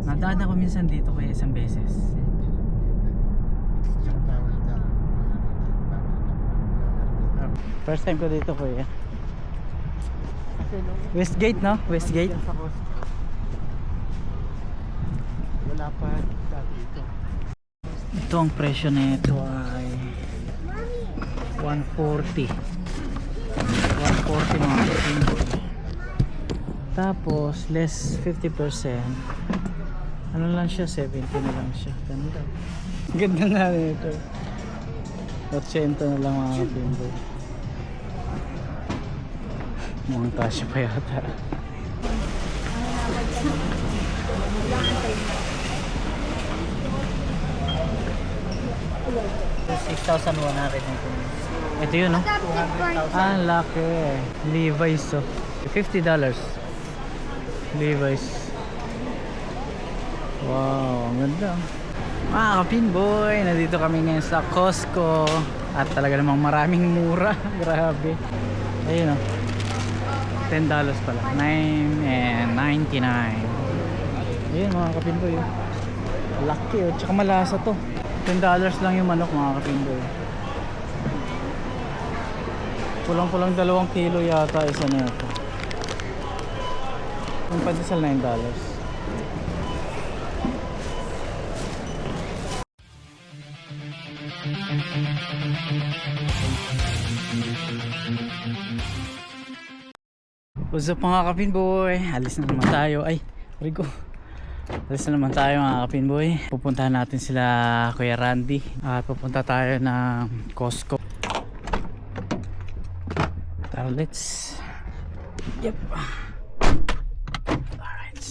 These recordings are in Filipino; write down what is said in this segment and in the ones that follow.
Nadaan ako minsan dito kaya isang beses. First time ko dito kuya. Westgate no? Westgate. Wala pa dito. Ito ang presyo nito ay 140. 140 mga kapinbo. Tapos less 50%. Ano lang siya, 70 na lang siya. Ganda. Ganda nga nito. 80 na lang mga kapinbo. Mukhang kasya pa yata. 6,100. Ito yun, no? Ah, laki. Levi's, oh. $50. Levi's. Wow, ang ganda. Mga kapinboy, nandito kami ngayon sa Costco. At talaga namang maraming mura. Grabe. Ayun, oh. $10 pala. $9.99. Ayun, mga kapinboy, oh. Laki, oh. Tsaka malasa to. $10 lang yung manok, mga kapindoy. Pulang-pulang 2 kilo yata isa na ito. Yung pandesal $9. What's up mga kapinboy? Alis na naman tayo. Ay, Rico. Alis na naman tayo mga kapinboy. Pupuntahan natin sila Kuya Randy. At pupunta tayo ng Costco. Tara, let's. Yep. Alright.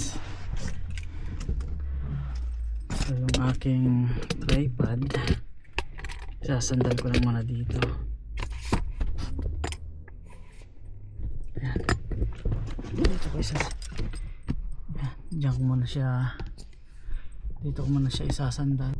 So yung aking tripod, sasandal ko lang muna dito. Ayan. Dito ko diyan ko muna siya, dito ko muna siya isasandal.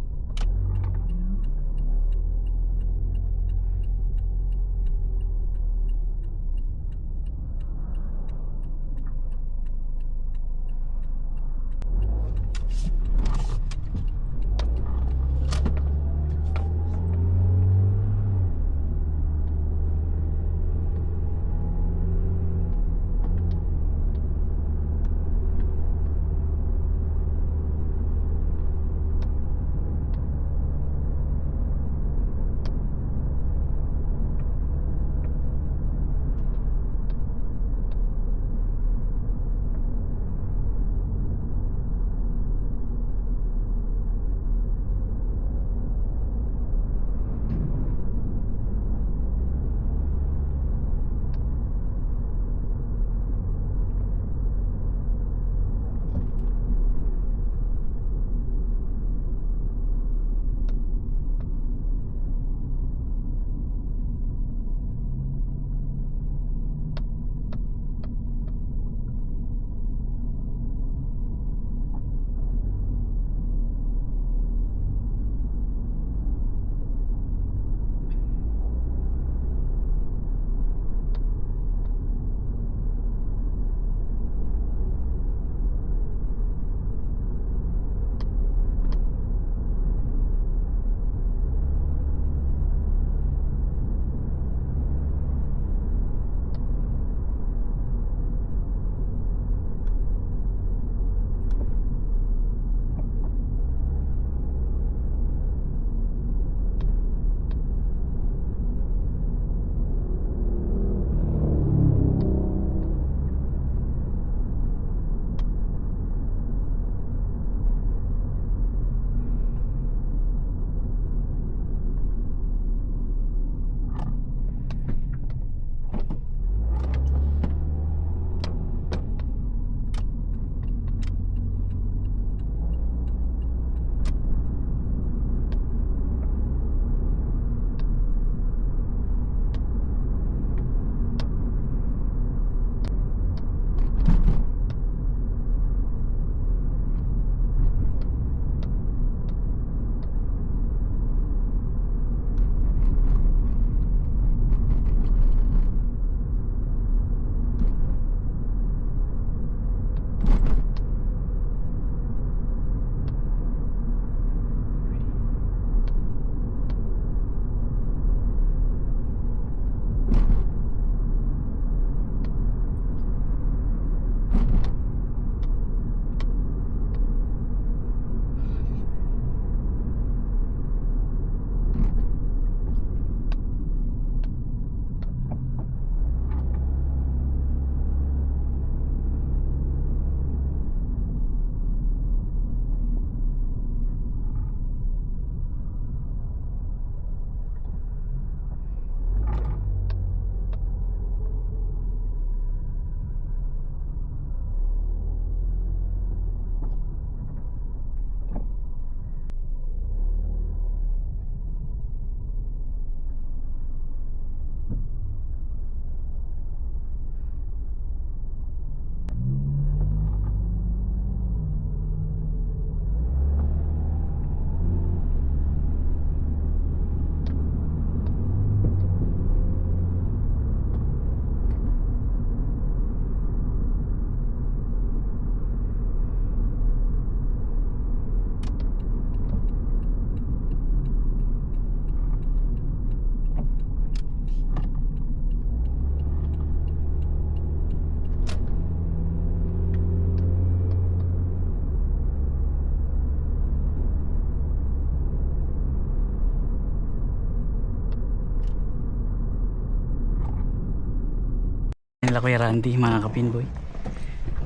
nila Kuya Randy, mga kapinboy.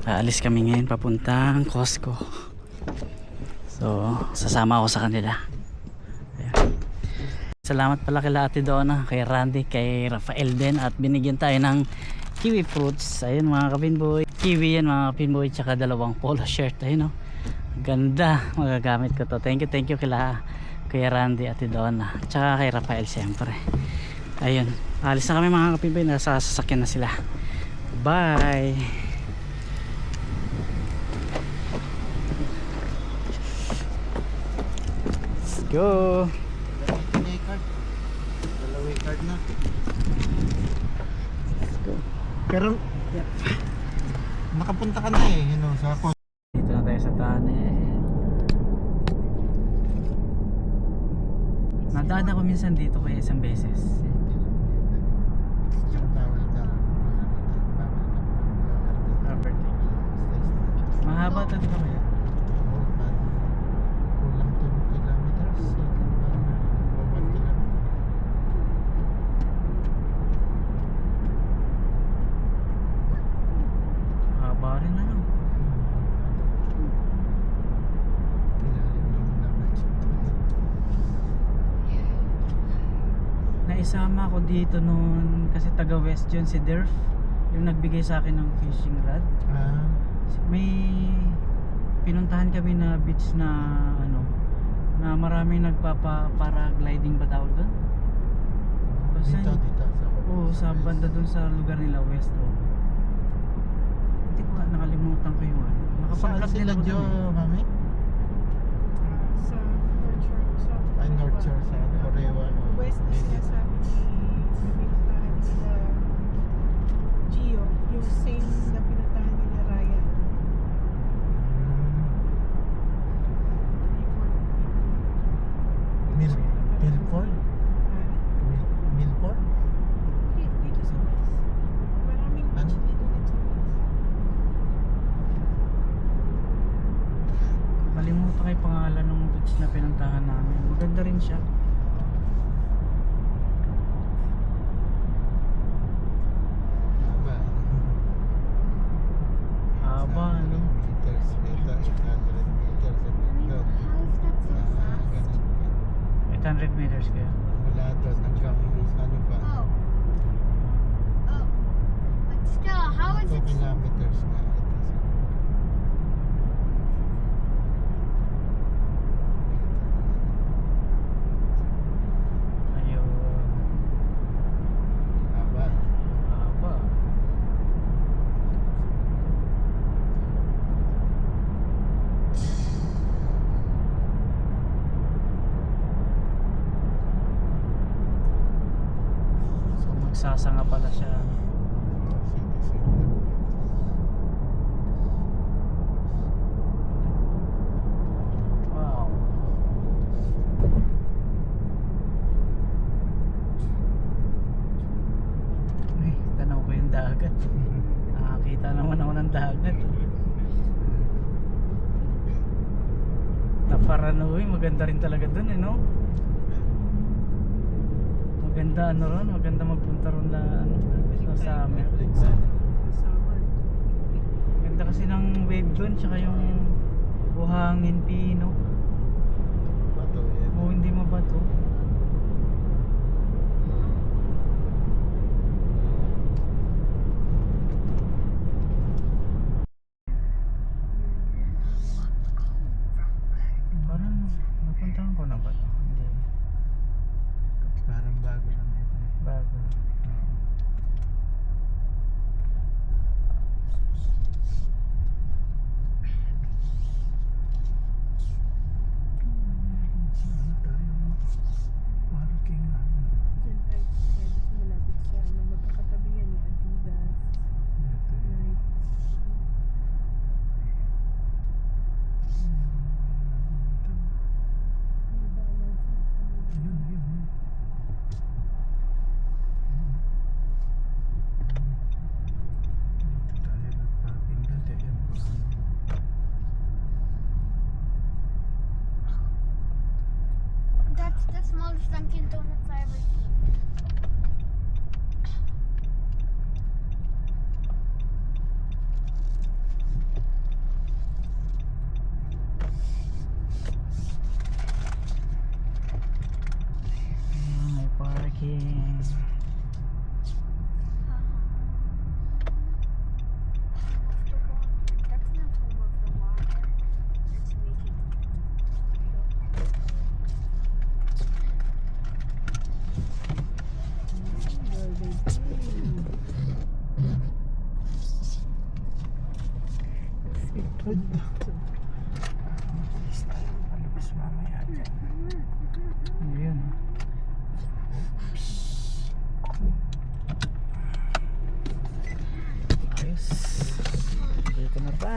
Aalis kami ngayon papuntang Costco. So sasama ako sa kanila. Ayan. Salamat pala kay Ate Donna, kay Randy, kay Rafael din, at binigyan tayo ng kiwi fruits. Ayun mga kapinboy, kiwi yan mga kapinboy, tsaka dalawang polo shirt. Ayun, oh. Ganda, magagamit ko to. Thank you kila Kuya Randy, Ate Donna, tsaka kay Rafael siyempre. Ayun, alis na kami mga kapinboy, nasa sasakyan na sila. Bye. Let's go. Dalaway card na. Let's go. Pero nakapunta ka na eh, sa Dito na tayo sa tunnel. Nadaan ako minsan dito kaya isang beses. Property. Mahaba ito dito kaya? Kulang 2 kilometers. 1 kilometer. Mahaba rin ano. Naisama ako dito noon kasi taga West John si Derf, yung nagbigay sa akin ng fishing rod. May pinuntahan kami na beach na ano, na maraming nagpapa-paragliding ba tawag doon? Dito Oo, sa banda doon sa lugar nila West. Oh. Hindi ko nakalimutan ko yung ano. Saan Nakapag-vlog din sila ako Jo, doon. mami? Sa North Shore. Sa Ay, North Shore sa Orewa. West na sinasabi ni pinuntahan nila Gio, yung same na pinuntahan nila Ryan. Milford? Milford? Dito sa West. Maraming beach Ano? dito din sa West. Kalimutan ko yung pangalan ng beach na pinuntahan namin. Maganda rin siya. Haba, ano? Meters, dito 800 meters. No. How is that so fast? 800 meters kaya. Mula doon hanggang ano pa? Oh. Oh. But still, how is 2 it? kilometers na. Ayun. Haba. Haba. So magsasanga pala siya. City center. Wow. Ay, tanaw ko yung dagat. Nakakita naman ako ng dagat. Naparanoy, maganda rin talaga dun no? Maganda ano ron, maganda magpunta ron na ano, sa summer. Summer. Ganda kasi ng wave dun, tsaka yung buhangin pino. Bato yan. O hindi mabato. Parang napuntahan ko na ba ito? Hindi. Parang bago lang ito. Bago. Saan tayo? Parking ano? Diyan tayo. Kaya gusto malapit sa magkakatabi yan ni Adidas. Ito yun. Nike. Yun, yun. Dito tayo nag-parking dati. Yan po. That's the smallest Dunkin' Donuts I ever seen.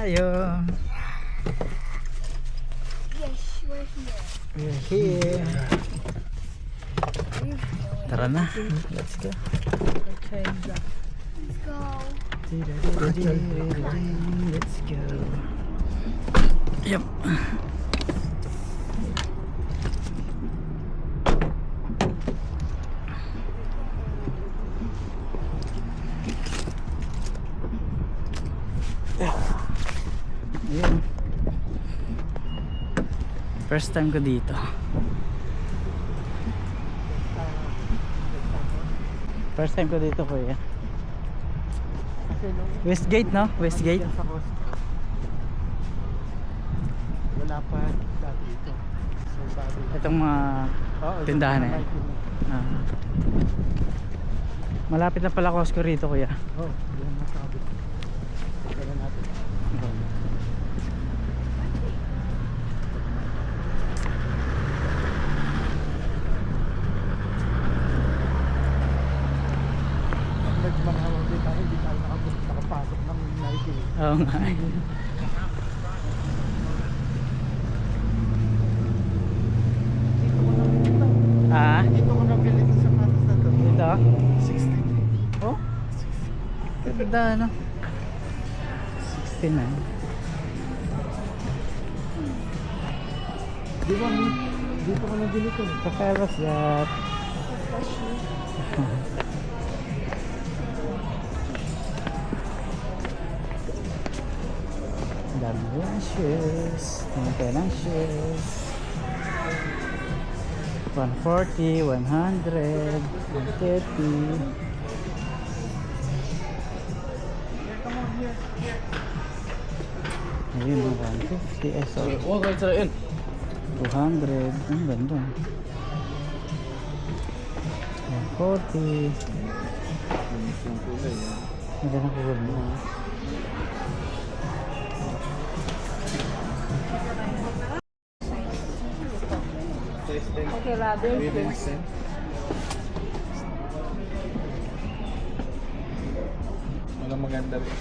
tayo. Yes, we're here. We're here. Tara na. Let's go. Let's go. Let's go. Yep. Ayun. First time ko dito. First time ko dito, kuya. Westgate, no? Westgate. Wala pa dati ito. So, bago. Itong mga tindahan na yan. Malapit na pala Costco rito, kuya. Oh, yan masabi. Kaya natin. Nagmahawag din tayo, hindi tayo nakapasok ng Nike. Oo nga. Ah, Dito ko nabili ng sapatos na to. dito? 60. Oh? Ganda, no? 69. Di ba, dito ko nabili ko. The hell was that? Dami yung shoes. Dami tayo ng shoes. 140, 100, 130. Ayun, 150. Eh, sorry. 200. Ang ganda. 140. Maganda ko ganda. Okay, rather. Mga maganda rin.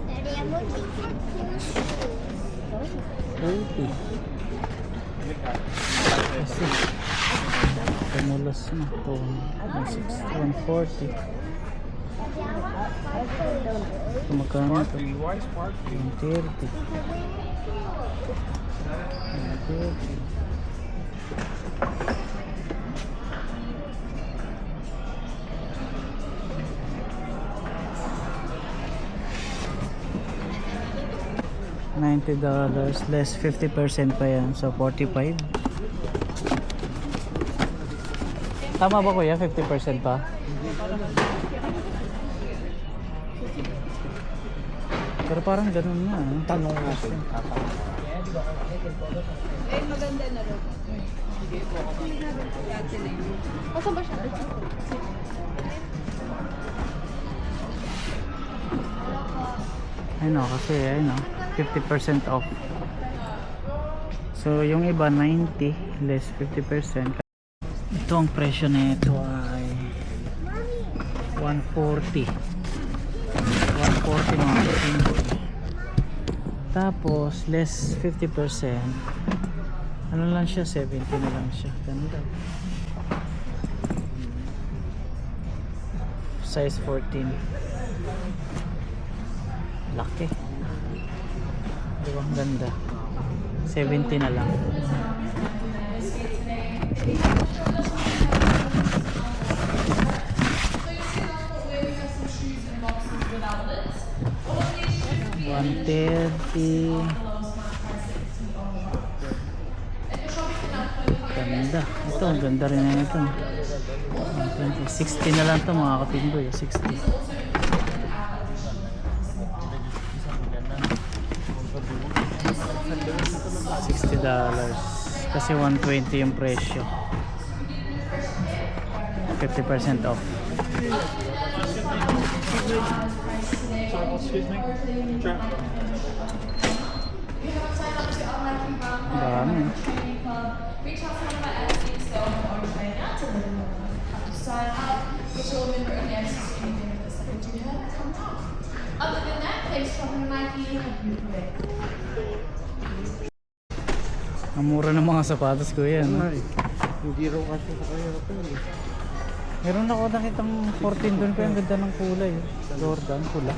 Daddy, I'm looking for shoes. 80. Kasi tumulos na ito. 140. Ito magkano ito? 130. 130. $90 less 50% pa yan, so 45. Tama ba kuya? 50% pa? Pero parang ganun na. Tanong natin. Eh, maganda na rin. Pasok ba siya? Ayun o, kasi ayun o, 50% off. So yung iba 90 less 50%. Ito ang presyo na ito ay 140. 140 mga kapatid. Tapos less 50%. Ano lang siya, 70 na lang siya. Ganda. Size 14. Laki. Diba ang ganda? 70 na lang. $130. Ganda. Ito, ang ganda rin na ito. 60 na lang ito mga kapinboy. 60. $60 kasi 120 yung presyo, 50% off. Dami. Other than that, thanks for Nike. Ang mura ng mga sapatos ko yan. No? Hindi raw kasi sa kaya ito eh. Meron ako nakitang 14 doon ko yung ganda ng kulay. Jordan, pula.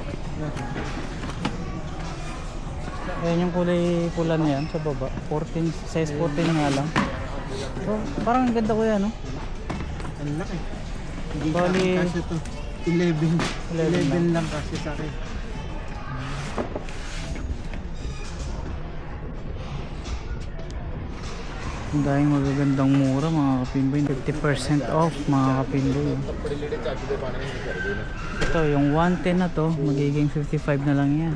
Ayan yung kulay pula na yan sa baba. 14, size 14 nga lang. So, parang ang ganda ko yan, no? Ang laki. Hindi Bali- kasi ito. 11. 11 11 lang kasi sa akin. Ang daming magagandang mura mga kapinboy. 50% off mga kapinboy. Ito yung 110 na to, magiging 55 na lang yan.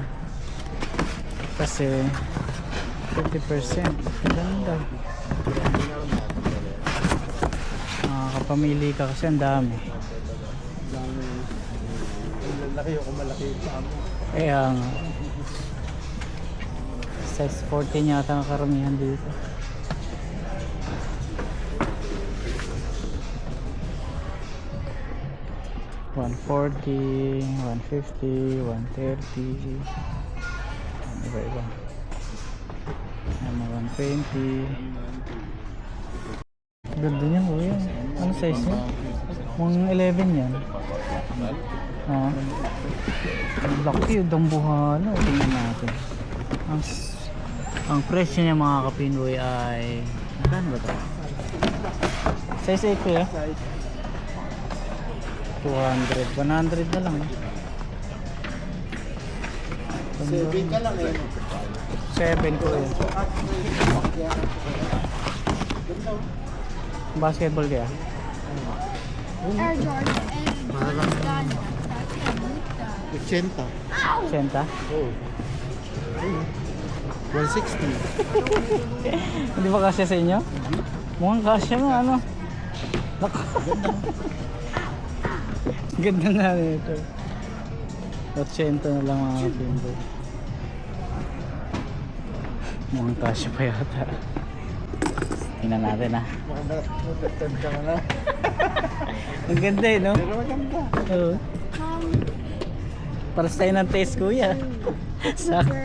Kasi 50%. Ganda. Makakapamili ka kasi ang dami. Ang lalaki o malaki sa amo. Kaya nga. Size 14 yata ang karamihan dito. $140, $150, $130. Iba-iba. Ano, $120. Ganda niya kuya. Ano size niya? Mga 11 yan. Oo. Ang laki yung dambuhalo. Tingnan natin. Ang presyo niya mga kapinboy ay magkano ba ito? Size 8 kuya? 200, 100 na lang. 7 ka lang eh. 7 ko eh. Basketball kaya? Air Jordan and Parang Jordan. 80. 80? Oo. 160. Hindi ba kasya sa inyo? Mukhang kasya mo ano? Naku. Ganda nga nito. 80 na lang mga kapinboy. Mukhang kasya pa yata. Tingnan natin ah. Mukhang natatan ka mo na. Ang ganda eh no? Pero maganda. Oo. Para sa tayo ng taste kuya. Sakto.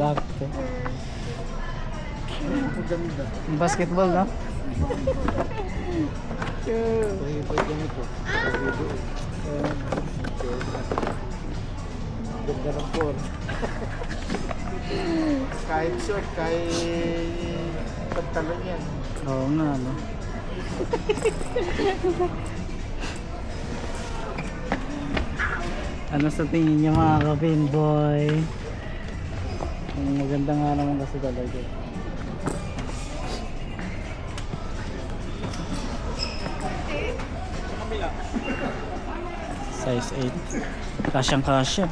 Sakto. Maganda. Basketball no? Pwede nito. Ganda ng core. Kahit short, kahit pantalon yan. Oo nga no. Ano sa tingin niyo mga kapinboy? Ang maganda nga naman kasi talaga. Size 8. Kasyang kasya.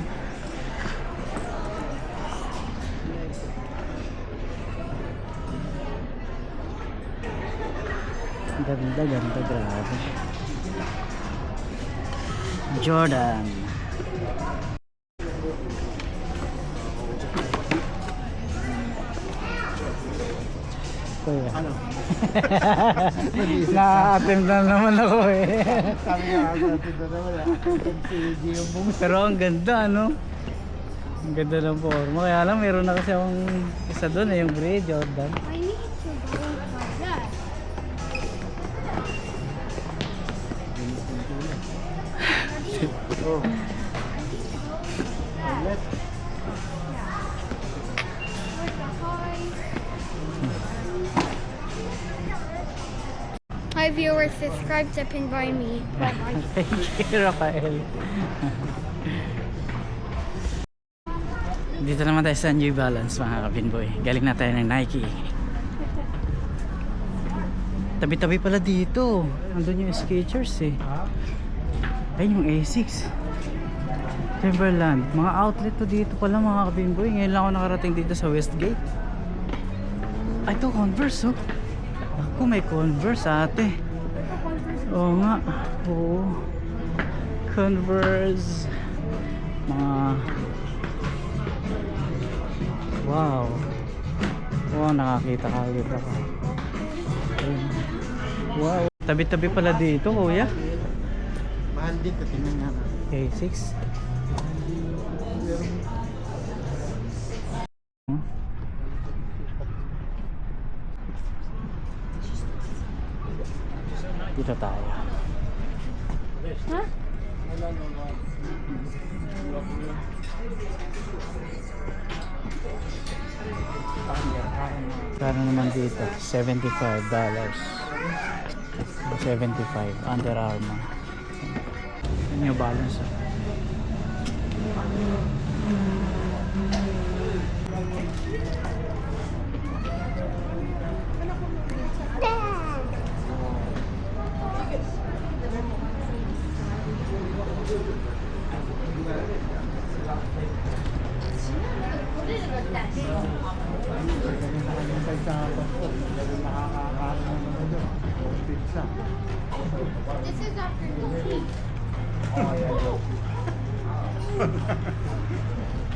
Ganda, ganda, grabe. Jordan. Kuya. Ano? Na-attempt na naman ako eh. Sabi nga ako natin doon na wala. Si Gio Bung. Pero ang ganda no? Ang ganda ng forma. Kaya lang meron na kasi akong isa doon eh, yung gray Jordan. I need to go like that. Oh. Ulit. Hi viewers, subscribe to Pin by Me. Bye-bye. Thank you, Rafael. Dito naman tayo sa New Balance mga kapinboy. Galing na tayo ng Nike. Tabi-tabi pala dito. Andun yung Skechers eh. Ayun yung Asics. Timberland. Mga outlet to dito pala mga kapinboy. Ngayon lang ako nakarating dito sa Westgate. Ay, ito Converse oh. Ako may Converse ate. Oo nga. Oo. Converse. Mga wow. Wow, nakakita ka. Ayun. Wow. Tabi-tabi pala dito kuya. Mahal din ito, tingnan nga na. A6. Dito tayo. Kano naman dito? $75. 75 Under Armour. New Balance. This is afternoon.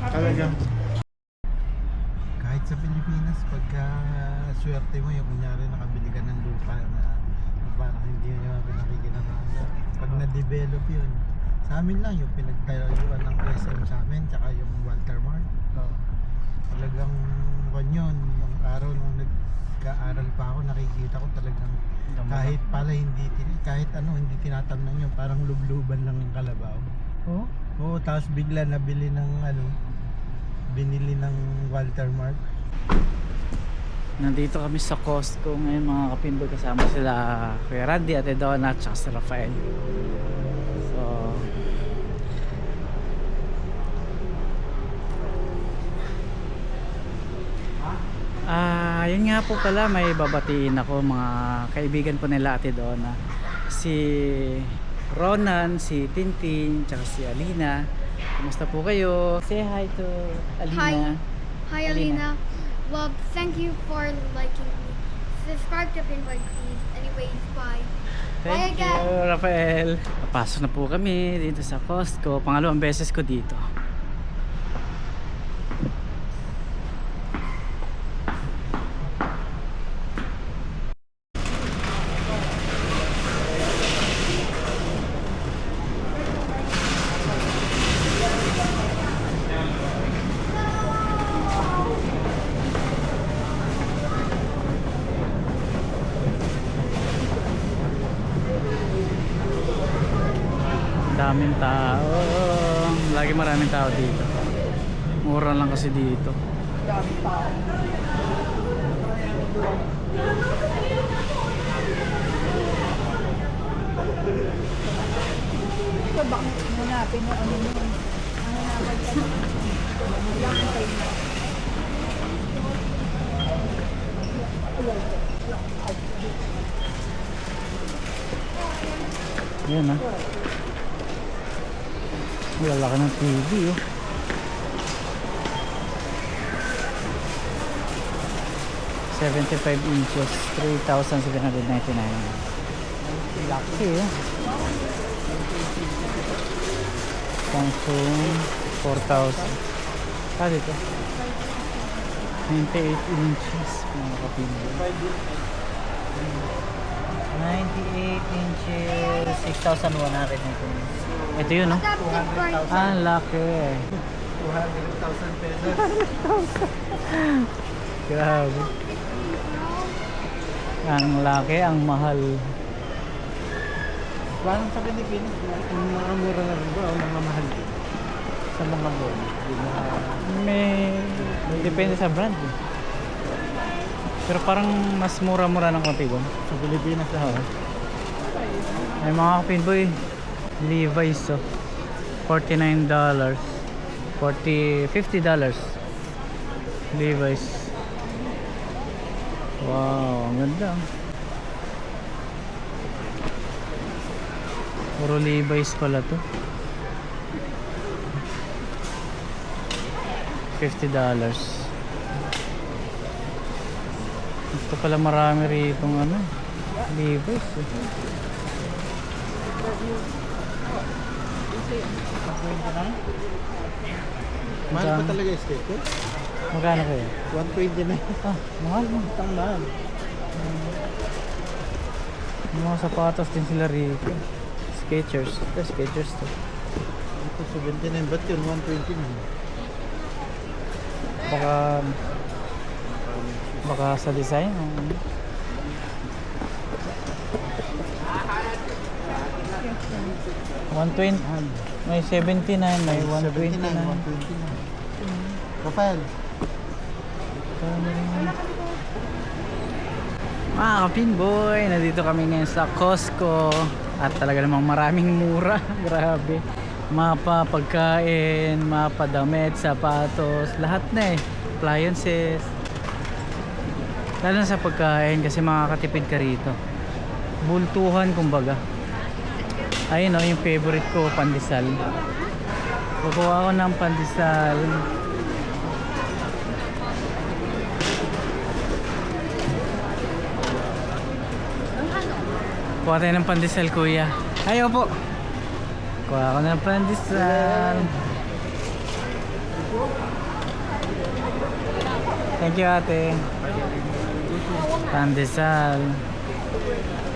Talagang kahit sa Pilipinas, pagka swerte mo yung kunyari nakabili ka ng lupa na parang hindi nyo pinakikinabangan, pag na-develop yun, sa amin lang yung pinagtayuan ng SM sa amin tsaka yung Walter Mart. Talagang yun, nung araw nung nagka-aral pa ako, nakikita ko talagang kahit pala kahit hindi tinatamnan yun, parang lubluban lang ng kalabaw. Oh? Oo, tapos bigla nabili ng binili ng Walter Mart. Nandito kami sa Costco ngayon mga kapinboy, kasama sila Kuya Randy, Ate Donna at si Rafael. So yun nga po pala, may babatiin ako mga kaibigan po nila Ate Donna. Si Ronan, si Tintin, tsaka si Alina. Kumusta po kayo? Say hi to Alina. Hi, Alina. Well, thank you for liking me. Subscribe to Pinboy, please. Anyways, bye. Thank Bye you, Rafael. Papasok na po kami dito sa Costco. Pangalawang beses ko dito. Daming tao. Lagi maraming tao dito. Mura lang kasi dito. Daming tao. Ito ba hanapin mo ano mo? Hanapin ka na. Lang tayo na. Yan ah. Lalaki ng TV oh. $75 inches, 3,799. Laki oh. Samsung 4,000. Dito 98 inches mga kapinyo. 98 inches, 6,100. Ito yun no? Adapted price. Ah, laki. 200,000 pesos. Grabe. Ang laki, ang mahal. Parang sa Pilipinas, yung mga mura na rin ba o mga mahal din? Sa mga mall. May depende sa brand eh. Pero parang mas mura-mura ng konti doon. Sa Pilipinas na May mga kapinboy, Levi's oh. $49. $50. Levi's. Wow, ang ganda. Puro Levi's pala to. $50. Ito pala marami rito ng ano, Levi's eh. mahal pa talaga yung skater? Magkano kayo? 129. Ah, mahal mo. Ang mahal. May mga sapatos din sila rito. Skechers. Ito, Skechers to. Ito 79, ba't yun 129? Baka sa design. 120. May 79, may 129. 129. Rafael. Mga kapinboy, nandito kami ngayon sa Costco at talaga namang maraming mura. Grabe. Mapa pagkain, mapa damit, sapatos, lahat na eh. Appliances. Lalo na sa pagkain kasi makakatipid ka rito. Bultuhan kumbaga. Ayun o, yung favorite ko, pandesal. Kukuha ako ng pandesal. Kuha tayo ng pandesal, kuya. Ayaw po. Kuha ako ng pandesal. Thank you, ate. Pandesal.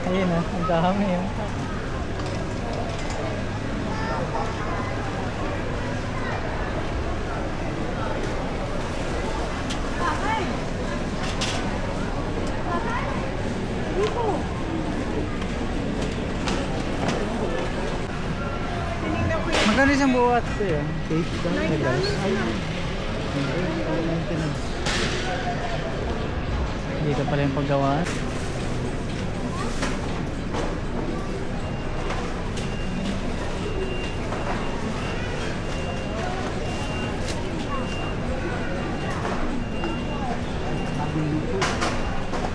Ayun o, ang dami o. Magkano isang buwat ko yun? Dito pala yung paggawa.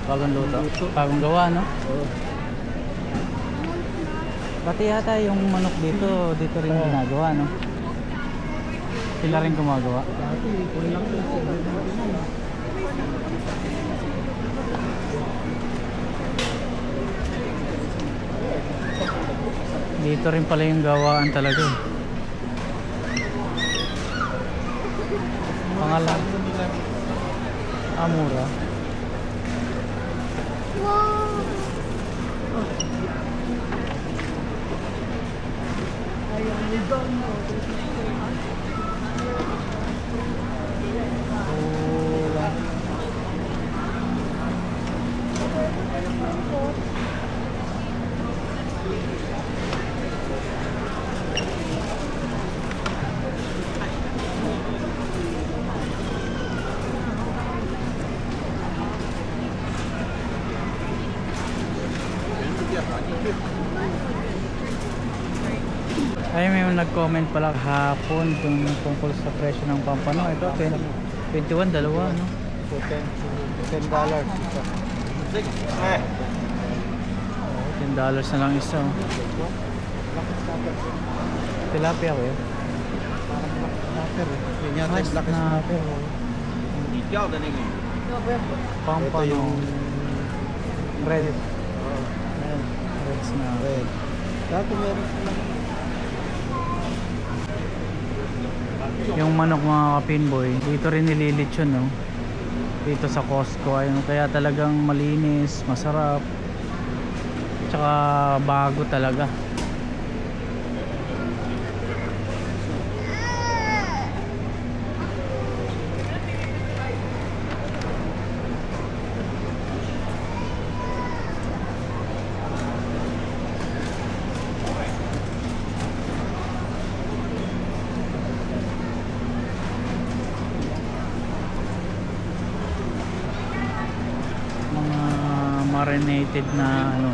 Bagong luto. Bagong gawa, no? Pati yata yung manok dito rin ginagawa, no? Sila rin gumagawa. Dito rin pala yung gawaan talaga eh. Pangalan. Mura. Wow. Ay, may nag-comment pala hapon tungkol sa presyo ng pampano. Ito, 21, dalawa, no? So, $10. $10 na lang isa. Oh. Tilapia ko yun. Snapper eh. Yun yata yung black Snapper. Pampano. Ito yung Red. Red snapper. red. Dati meron silang Yung manok mga kapinboy, dito rin nililitsyon, no? Dito sa Costco. Ayun, kaya talagang malinis, masarap. Tsaka bago talaga. Marinated na ano,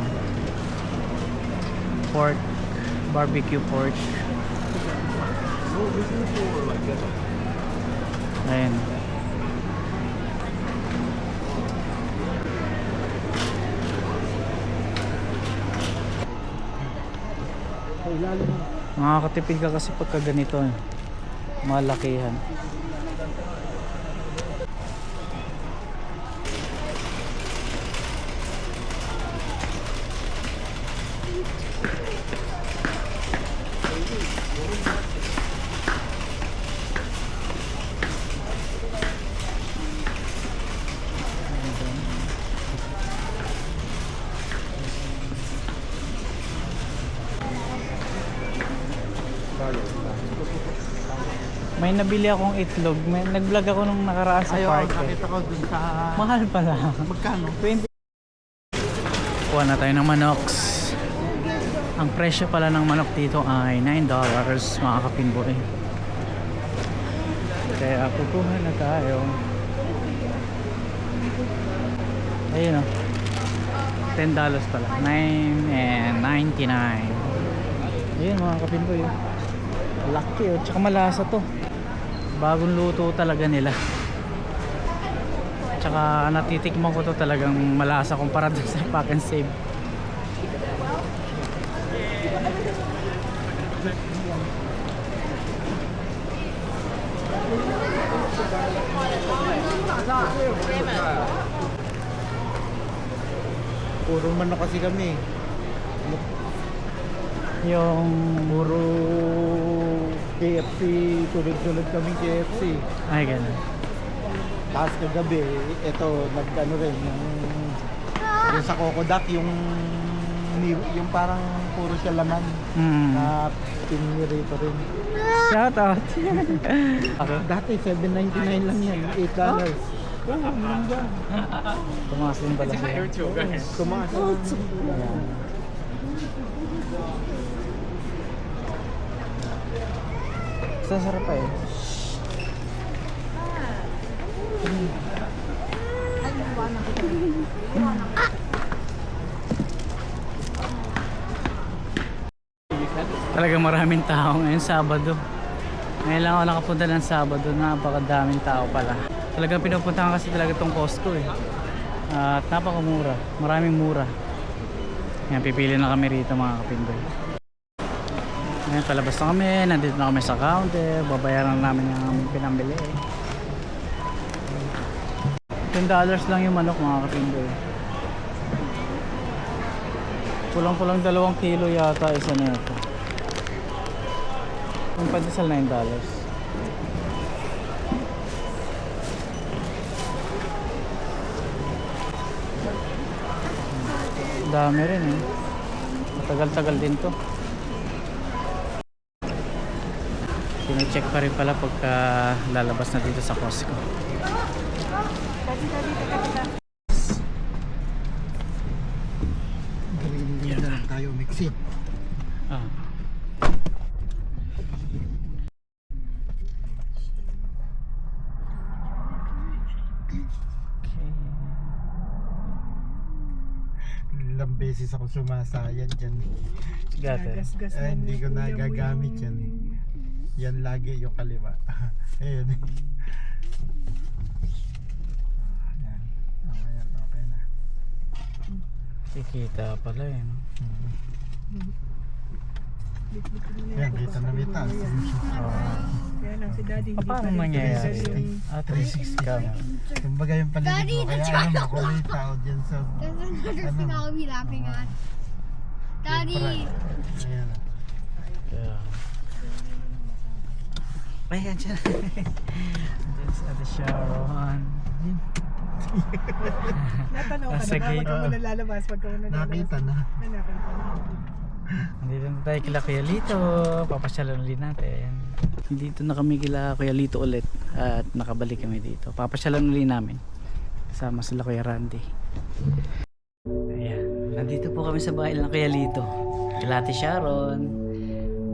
pork, barbecue pork. Ayan. Makakatipid ka kasi pagka ganito eh. Malakihan. May nabili akong itlog. Nag-vlog ako nung nakaraan sa park. Nakita ko dun sa... Mahal pala. Magkano? 20. Kuha na tayo ng manox. Ang presyo pala ng manok dito ay $9 mga kapinboy. Kaya kukuha na tayo. Ayun o, $10 pala, $9.99. Ayun mga kapinboy, laki o, tsaka malasa to, bagong luto talaga nila. Tsaka natitikman ko to, talagang malasa kumpara dun sa pack and save. Puro manok kasi kami. Yung Puro KFC, tulad-tulad kami KFC. ay ganun. Tapos kagabi, ito, nag-ano rin, yung sa Kokodak, yung parang puro siya laman na pinirito rin. Shout out. Okay. Dati, $7.99 lang yan, $8. Oh, ang ganda. Tumaas din pala siya. Tumaas. Ayan. Sasarap pa eh. Talagang maraming tao ngayon Sabado. Ngayon lang ako nakapunta ng Sabado, napakadaming tao pala. Talagang pinupuntahan kasi talaga itong Costco eh. At napakamura, maraming mura. Yan, pipili na kami rito mga kapindoy. Ngayon palabas na kami, nandito na kami sa counter, babayaran namin yung pinambili eh. $10 lang yung manok mga kapindoy. Pulang-pulang 2 kilo yata isa na ito. Yung pandesal $9. Dami rin eh. Matagal-tagal din to. Sine-check pa rin pala pagka lalabas na dito sa Costco. Galing na tayo mixit. Ah. Ilang beses ako sumasayad dyan. Dati. Gas-gas Eh, na hindi ko kuya mo nagagamit yan. Yan lagi yung kaliwa. Ayun. Ayan. Okay na. Kikita pala eh. No? Yan, kita na bitas. Kaya lang si Daddy hindi Paano pa rin mangyayari? pinagdadal 360 camera. Kumbaga yung paligid Daddy, mo, the kaya child! ano, makulit tao dyan sa... There's another thing I'll be laughing at. Daddy! Ayan. Yeah. Ayan siya. Diyan sa Ate Sharon. Natanaw ka Nasa na gate. pag ka muna lalabas, pag ka muna lalabas. Nakita na. Nakita na. Nandito na tayo kila Kuya Lito. Papasyalan ulit natin. Dito na kami kila Kuya Lito ulit. At nakabalik kami dito. Papasyalan ulit namin. Kasama sila Kuya Randy. Ayan. Nandito po kami sa bahay ng Kuya Lito. Kila Ate Sharon.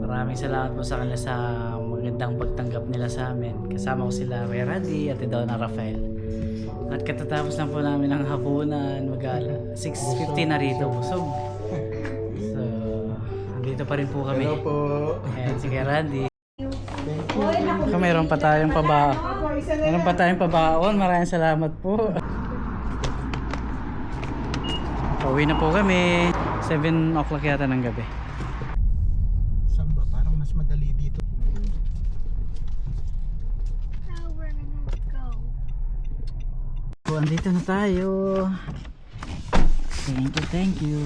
Maraming salamat po sa kanila sa magandang pagtanggap nila sa amin. Kasama ko sila Kuya Randy at Donna Rafael. At katatapos lang po namin ng hapunan. Mag-ala. 6:50 na rito. Busog. So, nandito pa rin po kami. Hello po. Ayan, si Kuya Randy. Thank you. Meron pa tayong pabaon. Meron pa tayong pabaon. Maraming salamat po. Pauwi na po kami. 7 o'clock yata ng gabi. Saan ba? Parang mas madali dito. Now we're gonna go. So, andito na tayo. Thank you, thank you.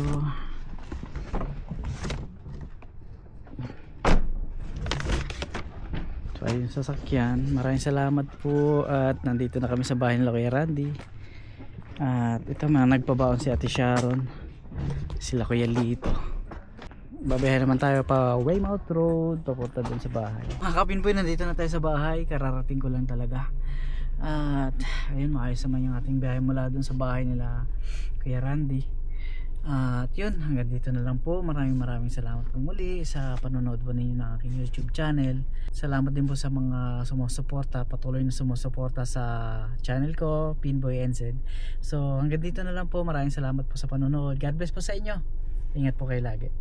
So, ayun sasakyan. Maraming salamat po. At nandito na kami sa bahay nila Kuya Randy. At ito mga nagpabaon si Ate Sharon. Sila Kuya Lito. Babayaran naman tayo pa Weymouth Road papunta dun sa bahay. Mga kapinboy, nandito na tayo sa bahay. Kararating ko lang talaga. At ayun, maayos naman yung ating biyahe mula dun sa bahay nila Kuya Randy. At yun, hanggang dito na lang po. Maraming salamat po muli sa panonood po ninyo ng aking YouTube channel. Salamat din po sa mga sumusuporta, patuloy na sumusuporta sa channel ko, Pinboy NZ. So hanggang dito na lang po. Maraming salamat po sa panonood. God bless po sa inyo. Ingat po kayo lagi.